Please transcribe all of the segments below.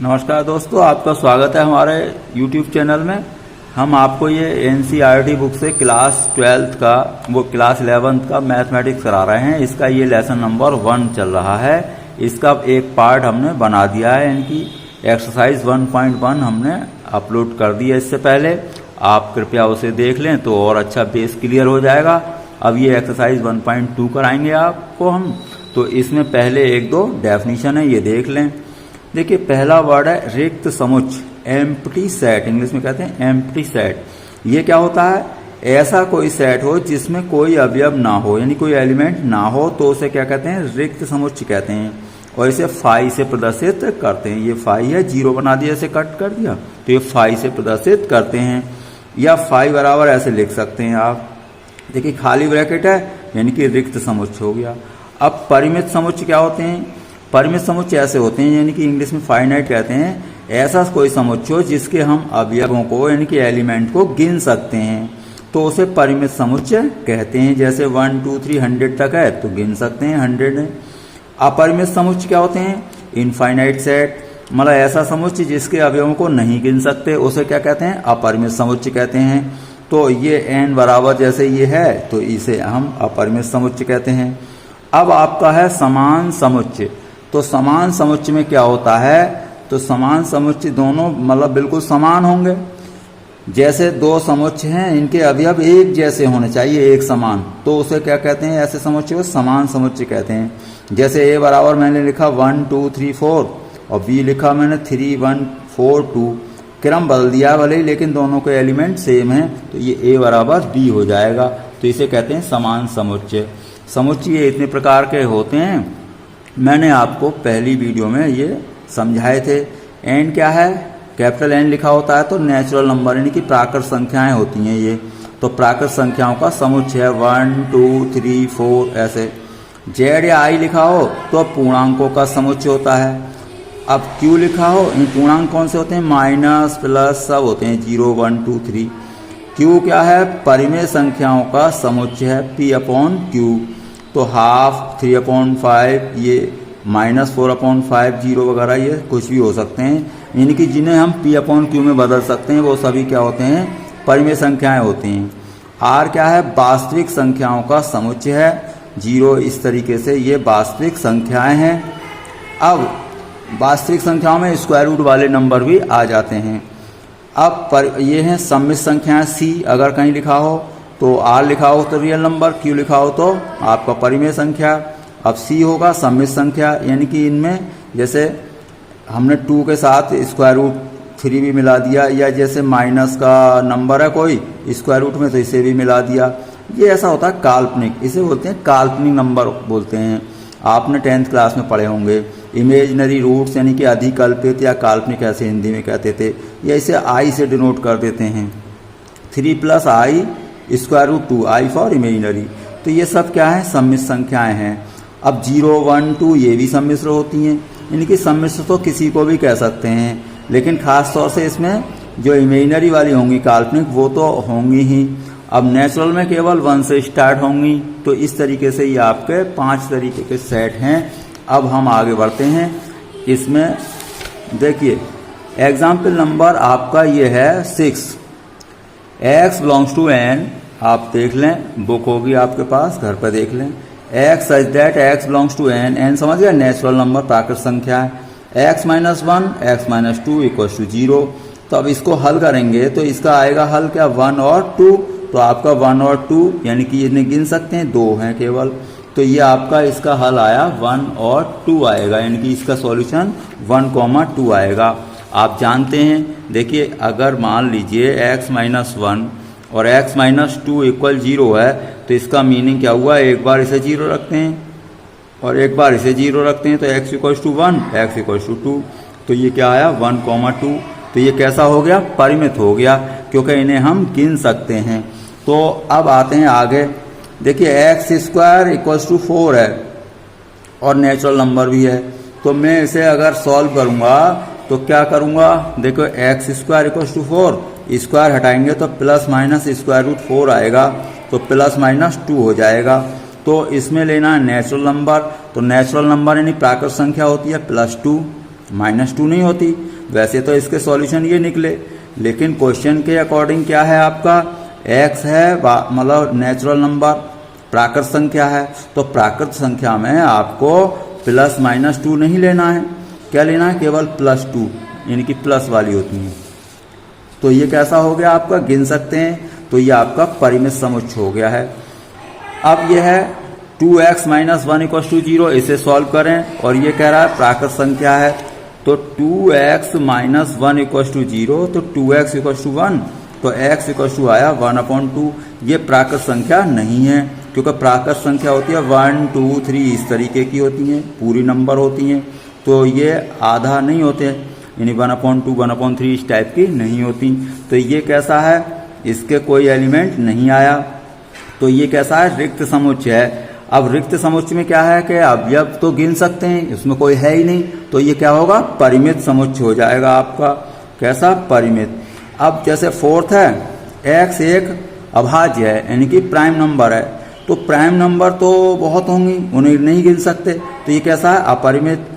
नमस्कार दोस्तों, आपका स्वागत है हमारे YouTube चैनल में। हम आपको ये NCERT बुक से क्लास 12th का क्लास 11th का मैथमेटिक्स करा रहे हैं। इसका ये लेसन नंबर 1 चल रहा है। इसका एक पार्ट हमने बना दिया है, इनकी एक्सरसाइज 1.1 हमने अपलोड कर दी है इससे पहले। आप कृपया उसे देख लें तो और अच्छा बेस क्लियर हो जाएगा। अब ये एक्सरसाइज 1.2 कराएंगे आपको हम। तो इसमें पहले एक दो डेफिनेशन है, ये देख लें। देखिए, पहला वर्ड है रिक्त समुच्चय, एम्प्टी सेट, इंग्लिश में कहते हैं एम्प्टी सेट। ये क्या होता है? ऐसा कोई सेट हो जिसमें कोई अवयव ना हो, यानी कोई एलिमेंट ना हो, तो उसे क्या कहते हैं? रिक्त समुच्चय कहते हैं। और इसे फाई से प्रदर्शित करते हैं। ये फाई है, जीरो बना दिया, इसे कट कर दिया, तो ये फाई से प्रदर्शित करते हैं। या फाई बराबर ऐसे लिख सकते हैं आप। देखिए, खाली ब्रैकेट है, यानी कि रिक्त समुच्चय हो गया। अब परिमित समुच्चय क्या होते हैं? परिमित समुच्चय ऐसे होते हैं, यानी कि इंग्लिश में फाइनाइट कहते हैं, ऐसा कोई समुच्चय हो जिसके हम अवयवों को यानी कि एलिमेंट को गिन सकते हैं, तो उसे परिमित समुच्चय कहते हैं। जैसे 1 2 3 100 तक है तो गिन सकते हैं 100 है। अपरिमित समुच्चय क्या होते हैं? इनफाइनाइट सेट, मतलब ऐसा समुच्चय जिसके अवयवों को नहीं गिन सकते, उसे क्या कहते हैं? अपरिमित समुच्चय कहते हैं। तो ये n बराबर जैसे ये है तो इसे हम अपरिमित समुच्चय कहते हैं। अब आपका है समान समुच्चय। तो समान समुच्चय में क्या होता है? तो समान समुच्चय दोनों मतलब बिल्कुल समान होंगे। जैसे दो समुच्चय हैं, इनके अवयव एक जैसे होने चाहिए, एक समान, तो उसे क्या कहते हैं? ऐसे समुच्चय को समान समुच्चय कहते हैं। जैसे a बराबर मैंने लिखा 1 2 3 4 और b लिखा मैंने 3 1 4 2, क्रम बदल दिया भले ही, लेकिन दोनों के एलिमेंट सेम हैं, तो ये a बराबर b हो जाएगा। तो इसे कहते हैं समान समुच्चय। समुच्चय ये इतने प्रकार के होते हैं, मैंने आपको पहली वीडियो में ये समझाए थे। एन क्या है? कैपिटल एन लिखा होता है तो नेचुरल नंबर यानी कि प्राकृत संख्याएं होती हैं ये। तो प्राकृत संख्याओं का समुच्चय है 1 2 3 4 ऐसे। जेड या आई लिखा हो तो पूर्णांकों का समुच्चय होता है। अब क्यू लिखा हो, इन पूर्णांक कौन से होते हैं? माइनस प्लस सब होते हैं, 0 1 2 3। क्यू क्या है? परिमेय संख्याओं का समुच्चय है, p/q। तो हाफ 3/5, ये -4/5, 0 वगैरह ये कुछ भी हो सकते हैं, यानी कि जिन्हें हम p/q में बदल सकते हैं वो सभी क्या होते हैं? परिमेय संख्याएं होती हैं। r क्या है? वास्तविक संख्याओं का समुच्चय है, 0 इस तरीके से ये वास्तविक संख्याएं हैं। अब वास्तविक संख्याओं में स्क्वायर रूट वाले नंबर भी आ जाते हैं। अब ये हैं सम्मिश्र संख्याएं, c अगर कहीं लिखा हो तो r लिखा हो तो रियल नंबर, q लिखा हो तो आपका परिमेय संख्या। अब c होगा सम्मिश्र संख्या, यानी कि इनमें जैसे हमने 2 के साथ स्क्वायर रूट 3 भी मिला दिया, या जैसे माइनस का नंबर है कोई स्क्वायर रूट में तो इसे भी मिला दिया। ये ऐसा होता है काल्पनिक, इसे बोलते हैं काल्पनिक नंबर बोलते हैं। आपने 10th क्लास में पढ़े होंगे। इमेजनरी रूट्स यानी कि अधिकल्पित या काल्पनिक ऐसे हिंदी में कहते थे, या इसे i से डिनोट कर देते हैं। 3 + i square root 2, i for imaginary. तो ये सब क्या है? सम्मिश्र संख्याएं हैं। अब 0 1 2 ये भी सम्मिश्र होती हैं, यानी कि सम्मिश्र तो किसी को भी कह सकते हैं, लेकिन खास तौर से इसमें जो इमेजनरी वाली होंगी काल्पनिक वो तो होंगी ही। अब नेचुरल में केवल 1 से स्टार्ट होंगी। तो इस तरीके से ये आपके 5 तरीके के सेट हैं। अब हम आगे बढ़ते हैं। इसमें देखिए, एग्जाम्पल नंबर आपका ये है 6। x बिलोंग्स टू n, आप देख लें, बुक होगी आपके पास, घर पर देख लें। x such that x belongs to n, n समझ गया, नेचुरल नंबर प्राकृत संख्या है। x - 1 x - 2 = 0। तो अब इसको हल करेंगे तो इसका आएगा हल क्या? 1 और 2। तो आपका 1 और 2 यानी कि इन्हें गिन सकते हैं, 2 हैं केवल, तो ये आपका इसका हल आया 1 और 2 आएगा, यानी कि इसका सॉल्यूशन 1, 2 आएगा। आप जानते हैं, देखिए, अगर मान लीजिए x - 1 और x - 2 = 0 है तो इसका मीनिंग क्या हुआ? एक बार इसे 0 रखते हैं और एक बार इसे 0 रखते हैं, तो x = 1 x = 2। तो ये क्या आया? 1, 2। तो ये कैसा हो गया? परिमित हो गया, क्योंकि इन्हें हम गिन सकते हैं। तो अब आते हैं आगे। देखिए, x² = 4 है और नेचुरल नंबर भी है। तो मैं इसे अगर सॉल्व करूंगा तो क्या करूंगा? देखो, x² = 4, स्क्वायर हटाएंगे तो ±√4 आएगा, तो ±2 हो जाएगा। तो इसमें लेना है नेचुरल नंबर। तो नेचुरल नंबर यानी प्राकृत संख्या होती है +2, -2 नहीं होती। वैसे तो इसके सॉल्यूशन ये निकले, लेकिन क्वेश्चन के अकॉर्डिंग क्या है आपका, x है मतलब नेचुरल नंबर, प्राकृत संख्या है, तो प्राकृत संख्या में आपको प्लस माइनस 2 नहीं लेना है, क्या लेना है, केवल +2, यानी कि प्लस वाली होती है। तो ये कैसा हो गया आपका, गिन सकते हैं, तो ये आपका परिमित समुच्चय हो गया है। अब ये है 2x - 1 = 0, इसे सॉल्व करें, और ये कह रहा है प्राकृत संख्या है, तो 2x - 1 = 0, तो 2x = 1, तो x आया 1/2। ये प्राकृत संख्या नहीं है, क्योंकि प्राकृत संख्या होती है 1 2 3 इस तरीके की होती हैं, पूरी नंबर होती हैं, तो ये आधा नहीं होते, यानी 1/2 1/3 इस टाइप की नहीं होती। तो ये कैसा है, इसके कोई एलिमेंट नहीं आया, तो ये कैसा है, रिक्त समुच्चय है। अब रिक्त समुच्चय में क्या है कि अवयव तो गिन सकते हैं, इसमें कोई है ही नहीं, तो ये क्या होगा, परिमित समुच्चय हो जाएगा आपका, कैसा, परिमित। अब जैसे फोर्थ है, x एक अभाज्य है, यानी कि प्राइम नंबर है, तो प्राइम नंबर तो बहुत होंगी, उन्हें नहीं गिन सकते, तो ये कैसा है, अपरिमित।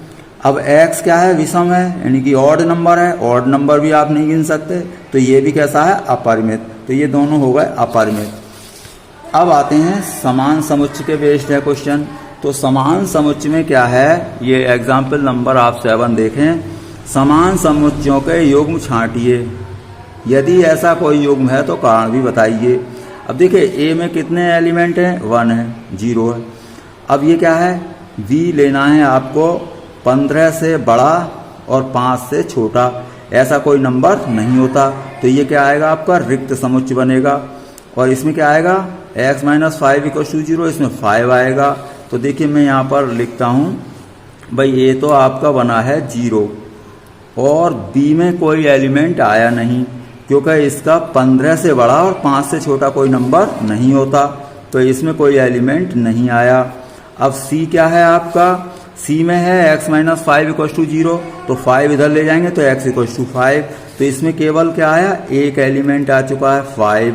अब x क्या है, विषम है, यानी कि ऑड नंबर है, ऑड नंबर भी आप नहीं गिन सकते, तो ये भी कैसा है, अपरिमित। तो ये दोनों हो गए अपरिमित। अब आते हैं समान समुच्चय के बेस्ड है क्वेश्चन। तो समान समुच्चय में क्या है, ये एग्जाम्पल नंबर आप 7 देखें, समान समुच्चयों के युग्म छांटिए, यदि ऐसा कोई युग्म है तो कारण भी बताइए। अब देखिए a में कितने एलिमेंट हैं, 1 है, 0 है। अब ये क्या है, v लेना है आपको 15 से बड़ा और 5 से छोटा, ऐसा कोई नंबर नहीं होता, तो ये क्या आएगा आपका, रिक्त समुच्चय बनेगा। और इसमें क्या आएगा, x - 5 = 0, इसमें 5 आएगा। तो देखिए मैं यहाँ पर लिखता हूँ, भाई ये तो आपका बना है 0, और b में कोई एलिमेंट आया नहीं, क्योंकि इसका 15 से बड़ा और 5 से छोटा कोई नंबर नहीं होता, तो इसमें कोई एलिमेंट नहीं आया। अब c क्या है आपका, c में है x - 5 = 0, तो 5 इधर ले जाएंगे तो x = 5, तो इसमें केवल क्या आया, एक एलिमेंट आ चुका है 5।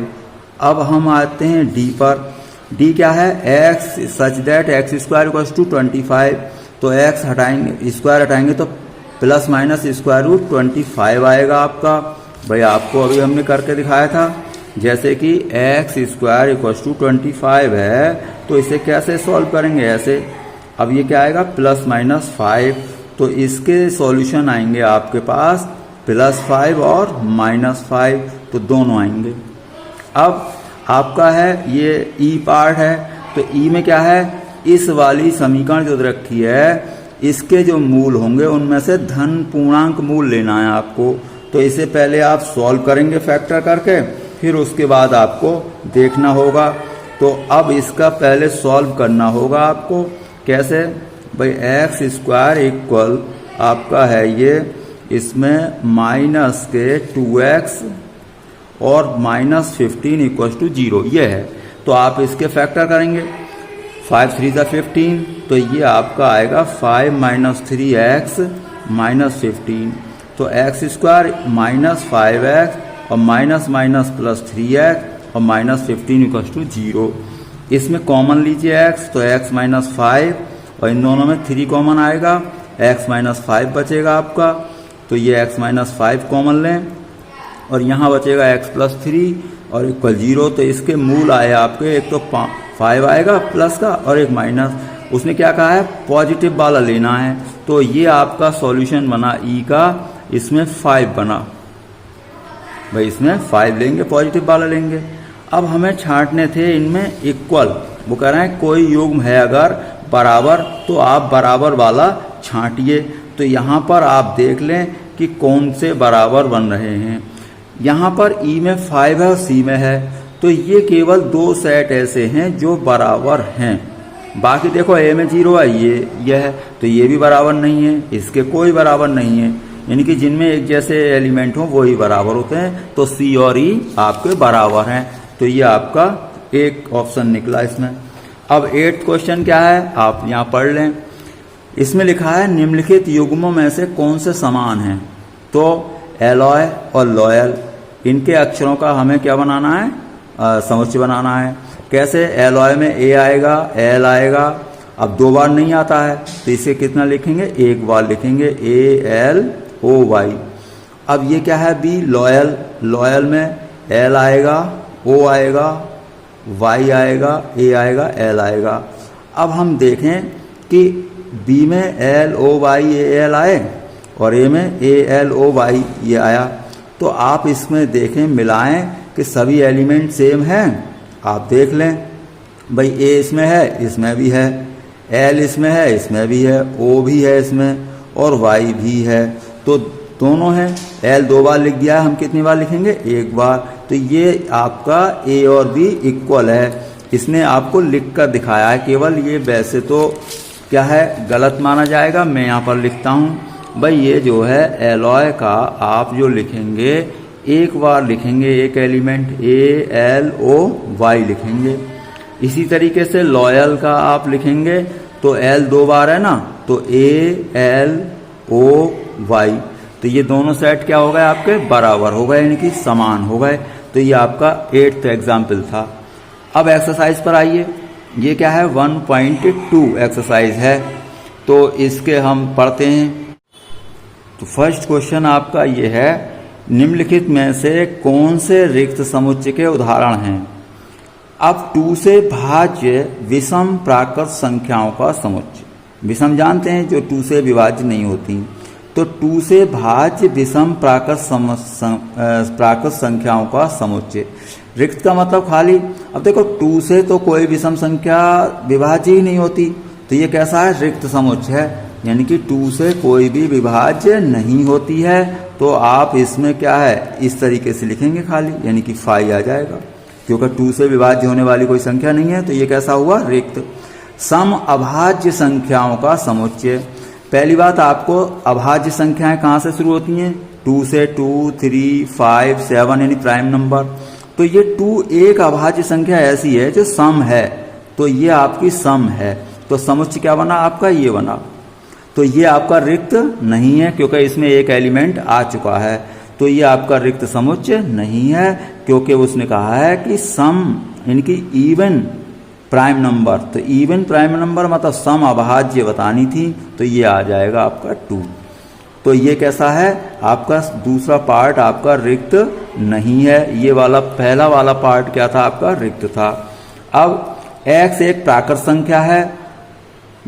अब हम आते हैं d पर, d क्या है, x सच दैट x² = 25, तो x हटाएंगे, स्क्वायर हटाएंगे तो ±√25 आएगा आपका। भाई आपको अभी हमने करके दिखाया था, जैसे कि x² = 25 है, तो इसे कैसे सॉल्व करेंगे, ऐसे। अब ये क्या आएगा, +-5, तो इसके सॉल्यूशन आएंगे आपके पास +5 और -5, तो दोनों आएंगे। अब आपका है ये ई पार्ट है, तो ई में क्या है, इस वाली समीकरण जो रखी है, इसके जो मूल होंगे उनमें से धन पूर्णांक मूल लेना है आपको। तो इसे पहले आप सॉल्व करेंगे फैक्टर करके, फिर उसके बाद आपको देखना होगा। तो अब इसका पहले सॉल्व करना होगा आपको, कैसे, भाई x² आपका है ये, इसमें माइनस के 2x और -15 = 0, ये है। तो आप इसके फैक्टर करेंगे, 5 3 = 15, तो ये आपका आएगा 5 - 3x -15, तो x² -5x और -+ 3x और -15 = 0। इसमें कॉमन लीजिए x, तो x - 5 और इन दोनों में 3 कॉमन आएगा, x - 5 बचेगा आपका, तो ये x - 5 कॉमन लें, और यहाँ बचेगा x + 3 और = 0। तो इसके मूल आए आपके, एक तो 5 आएगा प्लस का और एक माइनस, उसने क्या कहा है, पॉजिटिव वाला लेना है, तो ये आपका सॉल्यूशन बना ई का, इसमें 5 बना। भाई इसमें 5 लेंगे, पॉजिटिव वाला लेंगे। अब हमें छांटने थे इनमें इक्वल, वो कह रहे हैं कोई युग्म है अगर बराबर, तो आप बराबर वाला छांटिए। तो यहाँ पर आप देख लें कि कौन से बराबर बन रहे हैं। यहाँ पर ई में 5 है और सी में है, तो ये केवल 2 सेट ऐसे हैं जो बराबर हैं। बाकी देखो ए में 0 है, ये है, तो ये भी बराबर नहीं है, इसके कोई बराबर नहीं है, यानी कि जिनमें एक जैसे एलिमेंट हो वो ही बराबर होते हैं। तो सी और ई आपके बराबर हैं, तो ये आपका एक ऑप्शन निकला इसमें। अब 8th क्वेश्चन क्या है, आप यहाँ पढ़ लें। इसमें लिखा है निम्नलिखित युग्मों में से कौन से समान हैं। तो एलॉय और लॉयल, इनके अक्षरों का हमें क्या बनाना है, समुच्चय बनाना है। कैसे, एलॉय में ए आएगा, एल आएगा, अब 2 बार नहीं आता है, तो इसे कितना लिखेंगे, 1 बार लिखेंगे, ALOY। अब ये क्या है बी, लॉयल। लॉयल में एल आएगा, ओ आएगा, वाई आएगा, ए आएगा, एल आएगा। अब हम देखें कि बी में L O Y A L आए और ए में ए एल ओ वाई ये आया। तो आप इसमें देखें, मिलाएं कि सभी एलिमेंट सेम हैं। आप देख लें भाई, ए इसमें है, इसमें भी है, एल इसमें है, इसमें भी है, ओ भी है इसमें, और वाई भी है। तो दोनों हैं। एल 2 बार लिख दिया है, हम कितनी बार लिखेंगे? 1 बार। तो ये आपका ए और बी इक्वल है। इसने आपको लिख कर दिखाया है केवल। ये वैसे तो क्या है, गलत माना जाएगा। मैं यहाँ पर लिखता हूँ भाई, ये जो है एलॉय का आप जो लिखेंगे, 1 बार लिखेंगे एक element, A L O Y लिखेंगे। इसी तरीके से लॉयल का आप लिखेंगे तो एल 2 बार है ना, तो ए एल ओ वाई। तो ये दोनों सेट क्या हो गए आपके? बराबर हो गए, यानी कि समान हो गए। तो ये आपका 8th एग्जाम्पल था। अब एक्सरसाइज पर आइए। ये क्या है? 1.2 एक्सरसाइज है। तो इसके हम पढ़ते हैं। तो फर्स्ट क्वेश्चन आपका ये है, निम्नलिखित में से कौन से रिक्त समुच्चय के उदाहरण हैं? अब 2 से भाज्य विषम प्राकृत संख्याओं का समुच्चय। विषम जानते हैं, जो 2 से विभाज्य नहीं होती। तो 2 से भाज्य विषम प्राकृत संख्याओं का समुच्चय। रिक्त का मतलब खाली। अब देखो, 2 से तो कोई विषम संख्या विभाज्य ही नहीं होती, तो ये कैसा है? रिक्त समुच्चय है, यानी कि 2 से कोई भी विभाज्य नहीं होती है। तो आप इसमें क्या है, इस तरीके से लिखेंगे खाली, यानी कि फाई आ जाएगा, क्योंकि 2 से विभाज्य होने वाली कोई संख्या नहीं है। तो ये कैसा हुआ? रिक्त। सम अभाज्य संख्याओं का समुच्चय। पहली बात, आपको अभाज्य संख्याएं कहाँ से शुरू होती हैं? 2 से 2, 3, 5, 7 यानी प्राइम नंबर। तो ये 2 एक अभाज्य संख्या ऐसी है जो सम है, तो ये आपकी सम है। तो समुच्चय क्या बना आपका? ये बना। तो ये आपका रिक्त नहीं है, क्योंकि इसमें एक एलिमेंट आ चुका है। तो ये आपका रिक्त समुच्चय नहीं है, क्योंकि उसने कहा है कि सम, यानी इवन प्राइम नंबर। तो इवन प्राइम नंबर मतलब सम अभाज्य बतानी थी, तो ये आ जाएगा आपका 2। तो ये कैसा है? आपका दूसरा पार्ट आपका रिक्त नहीं है। ये वाला पहला वाला पार्ट क्या था? आपका रिक्त था। अब x एक प्राकृत संख्या है,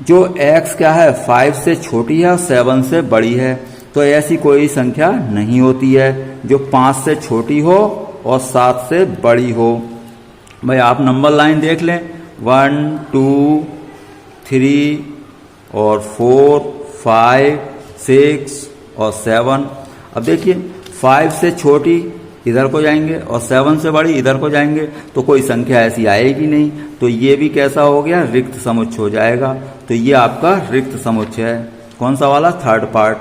जो x क्या है? 5 से छोटी है और 7 से बड़ी है। तो ऐसी कोई संख्या नहीं होती है जो 5 से छोटी हो और 7 से बड़ी हो। भाई आप नंबर लाइन देख लें, 1, 2, 3 और 4, 5, 6 और 7। अब देखिए, 5 से छोटी इधर को जाएंगे और 7 से बड़ी इधर को जाएंगे, तो कोई संख्या ऐसी आएगी नहीं। तो ये भी कैसा हो गया? रिक्त समुच्चय हो जाएगा। तो ये आपका रिक्त समुच्चय है। कौन सा वाला? Third part.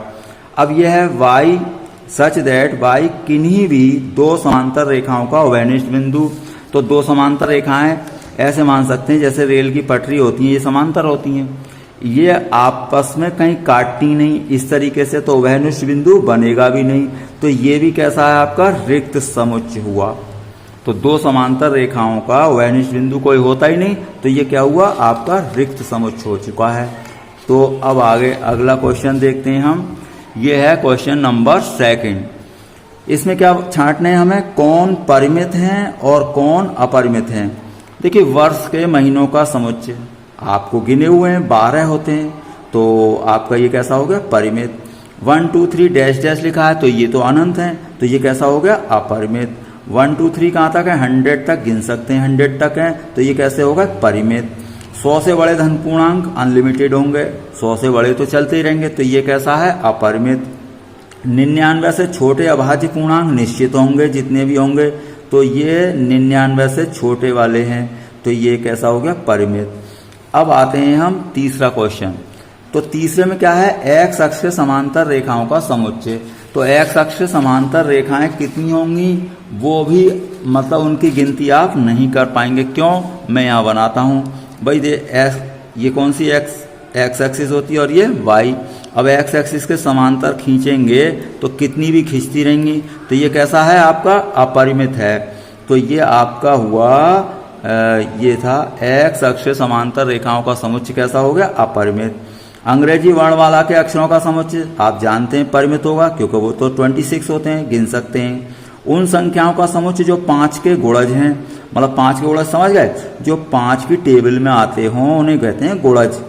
अब यह है y सच दैट y किन्हीं भी 2 समांतर रेखाओं का उभयनिष्ठ बिंदु। तो 2 समांतर रेखाएं ऐसे मान सकते हैं जैसे रेल की पटरी होती है, ये समांतर होती हैं, ये आपस में कहीं काटती नहीं, इस तरीके से तो उभयनिष्ठ बिंदु बनेगा भी नहीं। तो ये भी कैसा है? आपका रिक्त समुच्चय हुआ। तो 2 समांतर रेखाओं का उभयनिष्ठ बिंदु कोई होता ही नहीं, तो ये क्या हुआ? आपका रिक्त समुच्चय हो चुका है। तो अब आगे अगला क्वेश्चन देखते हैं हम। ये है क्वेश्चन नंबर 2। इसमें क्या छांटना है हमें? कौन परिमित हैं और कौन अपरिमित हैं। देखिए, वर्ष के महीनों का समुच्चय आपको गिने हुए हैं, 12 होते हैं। तो आपका ये कैसा हो गया? परिमित। 1, 2, 3 डैश डैश लिखा है, तो ये तो अनंत है, तो ये कैसा हो गया? अपरिमित। 1, 2, 3 कहाँ तक है? 100 तक गिन सकते हैं, 100 तक है, तो ये कैसे होगा? परिमित। 100 से बड़े धन पूर्णांक अनलिमिटेड होंगे, 100 से बड़े तो चलते ही रहेंगे, तो ये कैसा है? अपरिमित। 99 से छोटे अभाज्य पूर्णांक निश्चित होंगे, जितने भी होंगे, तो ये 99 से छोटे वाले हैं, तो ये कैसा हो गया? परिमित। अब आते हैं हम तीसरा क्वेश्चन। तो तीसरे में क्या है? एक्स अक्ष से समांतर रेखाओं का समुच्चय। तो एक्स अक्ष से समांतर रेखाएं कितनी होंगी, वो भी मतलब उनकी गिनती आप नहीं कर पाएंगे। क्यों? मैं यहाँ बनाता हूँ। भाई ये कौन सी एक्स एक्सिस होती है और ये वाई। अब एक्स एक्सिस के समांतर खींचेंगे तो कितनी भी खींचती रहेंगी, तो ये कैसा है? आपका अपरिमित है। तो ये आपका हुआ ये था एक्स अक्ष से समांतर रेखाओं का समुच्चय कैसा हो गया? अपरिमित। अंग्रेजी वर्णमाला के अक्षरों का समुच्चय आप जानते हैं परिमित होगा, क्योंकि वो तो 26 होते हैं, गिन सकते हैं। उन संख्याओं का समुच्चय जो 5 के गुणज हैं, मतलब 5 के गुणज समझ गए, जो 5 की टेबल में आते हों उन्हें कहते हैं गुणज।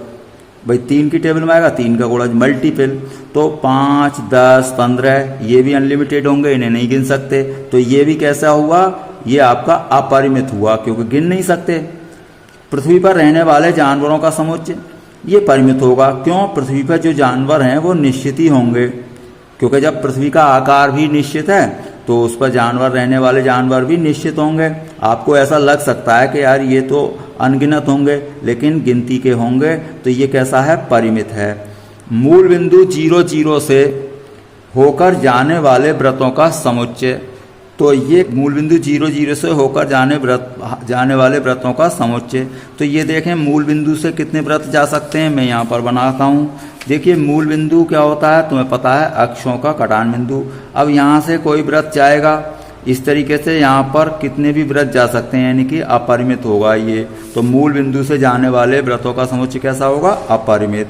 भाई 3 की टेबल में आएगा 3 का गुणज मल्टीपल, तो 5, 10, 15 ये भी अनलिमिटेड होंगे, इन्हें नहीं गिन सकते। तो ये भी कैसा हुआ, ये आपका अपरिमित हुआ, क्योंकि गिन नहीं सकते। पृथ्वी पर रहने वाले जानवरों का समुच्चय ये परिमित होगा, क्यों, पृथ्वी पर जो जानवर हैं वो निश्चित ही होंगे, क्योंकि जब पृथ्वी का आकार भी निश्चित है तो उस पर जानवर, रहने वाले जानवर भी निश्चित होंगे। आपको ऐसा लग सकता है कि यार ये तो अनगिनत होंगे, लेकिन गिनती के होंगे, तो ये कैसा है, परिमित है। मूल बिंदु 0 से होकर जाने वाले व्रतों का समुच्चय, तो ये मूल बिंदु 0 से होकर जाने वाले व्रतों का समुच्चय। तो ये देखें मूल बिंदु से कितने व्रत जा सकते हैं, मैं यहाँ पर बनाता हूँ। देखिए मूल बिंदु क्या होता है, तुम्हें पता है, अक्षों का कटान बिंदु। अब यहाँ से कोई व्रत जाएगा, इस तरीके से यहाँ पर कितने भी व्रत जा सकते हैं, यानी कि अपरिमित होगा ये। तो मूल बिंदु से जाने वाले व्रतों का समुच्चय कैसा होगा, अपरिमित।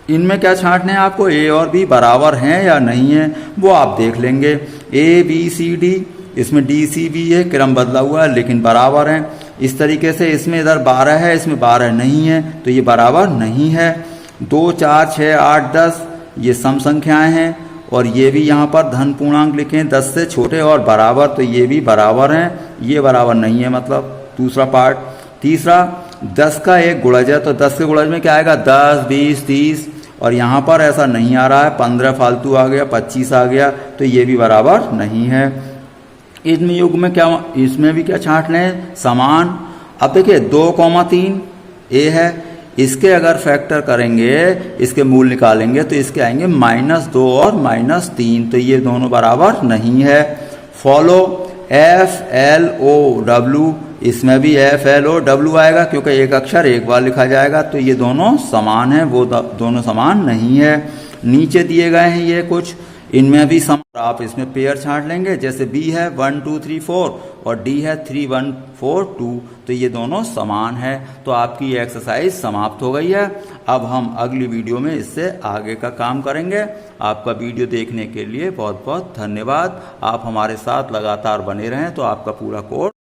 इनमें क्या छांटने हैं आपको, ए और बी बराबर हैं या नहीं है, वो आप देख लेंगे। ए बी सी डी, इसमें डी सी बी है, क्रम बदला हुआ है लेकिन बराबर है। इस तरीके से इसमें इधर 12 है, इसमें 12 नहीं है, तो ये बराबर नहीं है। 2, 4, 6, 8, 10 ये सम संख्याएं हैं, और ये भी यहाँ पर धन पूर्णांक लिखे 10 से छोटे और बराबर, तो ये भी बराबर हैं, ये बराबर नहीं है, मतलब दूसरा पार्ट। तीसरा 10 का एक गुणज है, तो 10 के गुणज में क्या आएगा, 10, 20, 30, और यहाँ पर ऐसा नहीं आ रहा है, 15 फालतू आ गया, 25 आ गया, तो ये भी बराबर नहीं है। इनमें युग में क्या, इसमें भी क्या छांटने हैं, समान। अब देखिए 2,3 ए है, इसके अगर फैक्टर करेंगे, इसके मूल निकालेंगे, तो इसके आएंगे -2 और -3, तो ये दोनों बराबर नहीं है। फॉलो FLOW, इसमें भी FLOW आएगा, क्योंकि एक अक्षर एक बार लिखा जाएगा, तो ये दोनों समान है, वो दोनों समान नहीं है। नीचे दिए गए हैं ये कुछ, इनमें भी समान, आप इसमें पेयर छांट लेंगे, जैसे B है 1 2 3 4 और D है 3 1 4 2, तो ये दोनों समान है। तो आपकी ये एक्सरसाइज समाप्त हो गई है। अब हम अगली वीडियो में इससे आगे का काम करेंगे। आपका वीडियो देखने के लिए बहुत बहुत धन्यवाद। आप हमारे साथ लगातार बने रहें तो आपका पूरा कोर्स